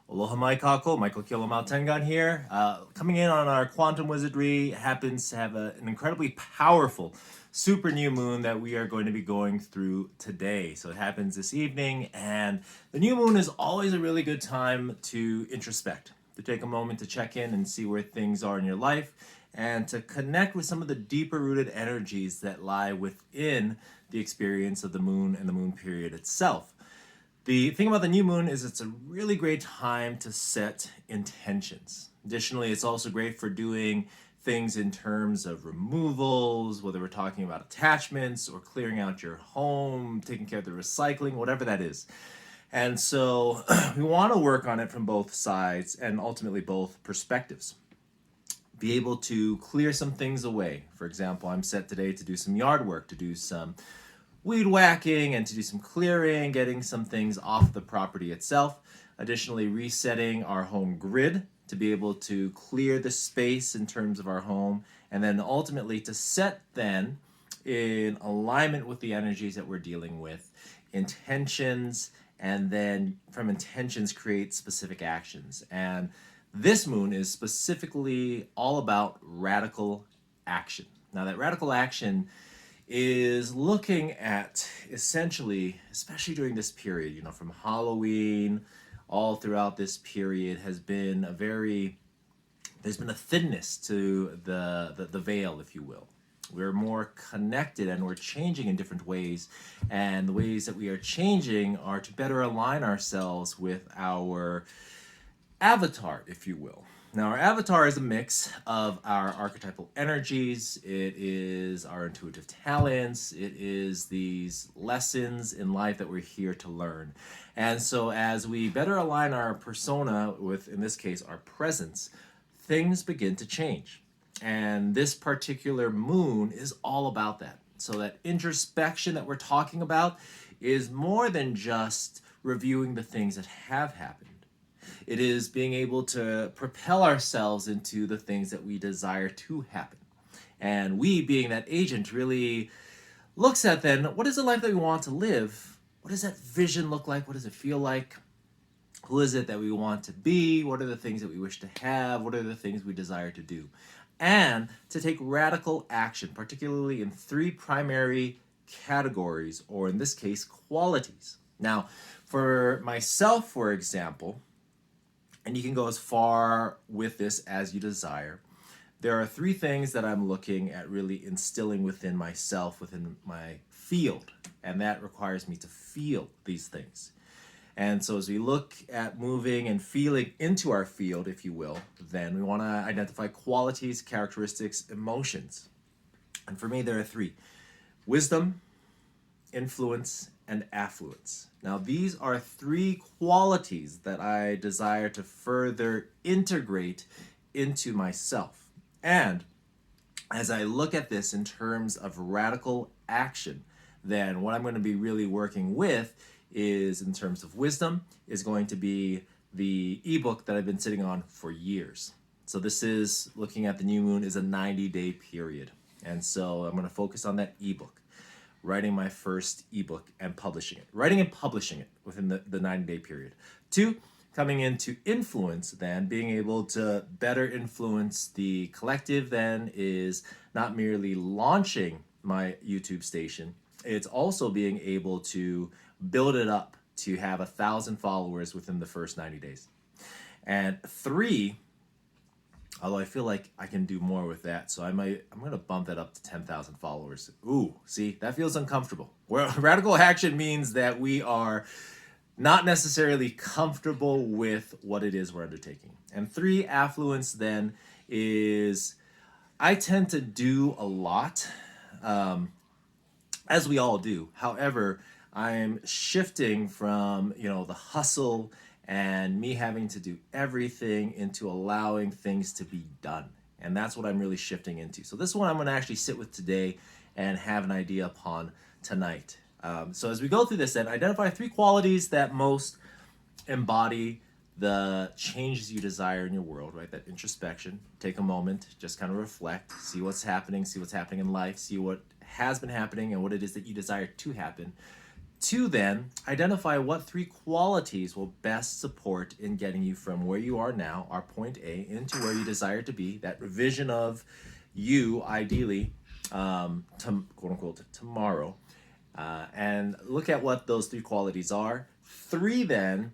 Aloha mai kako, Michael Kilomau Tengan here. Coming in on our quantum wizardry happens to have an incredibly powerful super new moon that we are going to be going through today. So it happens this evening, and the new moon is always a really good time to introspect, to take a moment to check in and see where things are in your life, and to connect with some of the deeper rooted energies that lie within the experience of the moon and the moon period itself. The thing about the new moon is it's a really great time to set intentions. Additionally, it's also great for doing things in terms of removals, whether we're talking about attachments or clearing out your home, taking care of the recycling, whatever that is. And so we want to work on it from both sides and ultimately both perspectives. Be able to clear some things away. For example, I'm set today to do some yard work, to do some weed whacking and to do some clearing, getting some things off the property itself. Additionally, resetting our home grid to be able to clear the space in terms of our home, and then ultimately to set then in alignment with the energies that we're dealing with, intentions, and then from intentions create specific actions. And this moon is specifically all about radical action. Now, that radical action is looking at essentially, especially during this period, from Halloween all throughout this period has been there's been a thinness to the veil, if you will. We're more connected and we're changing in different ways. And the ways that we are changing are to better align ourselves with our avatar, if you will. Now, our avatar is a mix of our archetypal energies. It is our intuitive talents. It is these lessons in life that we're here to learn. And so as we better align our persona with, in this case, our presence, things begin to change. And this particular moon is all about that. So that introspection that we're talking about is more than just reviewing the things that have happened. It is being able to propel ourselves into the things that we desire to happen. And we, being that agent, really looks at then, what is the life that we want to live? What does that vision look like? What does it feel like? Who is it that we want to be? What are the things that we wish to have? What are the things we desire to do? And to take radical action, particularly in three primary categories, or in this case, qualities. Now, for myself, for example, and you can go as far with this as you desire, there are three things that I'm looking at really instilling within myself, within my field, and that requires me to feel these things. And so as we look at moving and feeling into our field, if you will, then we want to identify qualities, characteristics, emotions. And for me, there are three: wisdom, influence, and affluence. Now, these are three qualities that I desire to further integrate into myself. And as I look at this in terms of radical action, then what I'm going to be really working with is, in terms of wisdom, is going to be the ebook that I've been sitting on for years. So this is, looking at the new moon, is a 90-day period. And so I'm going to focus on that ebook, writing my first ebook and publishing it. Writing and publishing it within the 90-day period. Two, coming into influence, then being able to better influence the collective, then is not merely launching my YouTube station, it's also being able to build it up to have 1,000 followers within the first 90 days. And three, although I feel like I can do more with that, so I'm going to bump that up to 10,000 followers. Ooh, see, that feels uncomfortable. Well, radical action means that we are not necessarily comfortable with what it is we're undertaking. And three, affluence, then, is I tend to do a lot, as we all do. However, I'm shifting from, the hustle and me having to do everything into allowing things to be done. And that's what I'm really shifting into. So this one I'm going to actually sit with today and have an idea upon tonight. So as we go through this, then identify three qualities that most embody the changes you desire in your world, right? That introspection. Take a moment, just kind of reflect, see what's happening in life, see what has been happening and what it is that you desire to happen. 2, then, identify what 3 qualities will best support in getting you from where you are now, our point A, into where you desire to be, that vision of you, ideally, quote unquote, tomorrow. And look at what those 3 qualities are. 3, then,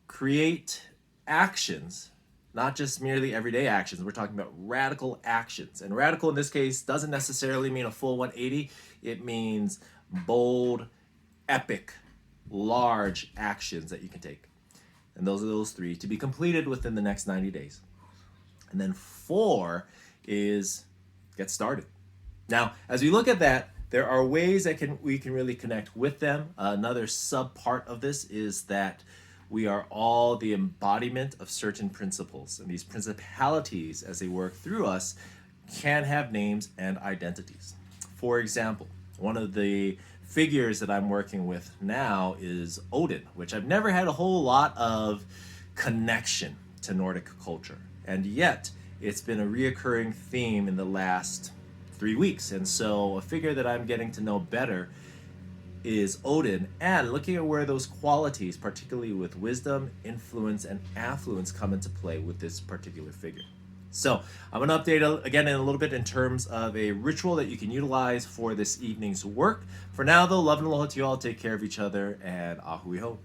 create actions, not just merely everyday actions. We're talking about radical actions. And radical in this case doesn't necessarily mean a full 180. It means bold, epic, large actions that you can take. And those are those 3 to be completed within the next 90 days. And then 4 is get started. Now, as we look at that, there are ways that we can really connect with them. Another sub part of this is that we are all the embodiment of certain principles. And these principalities, as they work through us, can have names and identities. For example, one of the figures that I'm working with now is Odin, which I've never had a whole lot of connection to Nordic culture. And yet, it's been a reoccurring theme in the last 3 weeks. And so a figure that I'm getting to know better is Odin, and looking at where those qualities, particularly with wisdom, influence, and affluence, come into play with this particular figure. So I'm going to update again in a little bit in terms of a ritual that you can utilize for this evening's work. For now, though, love and aloha to you all. Take care of each other, and ahui ho.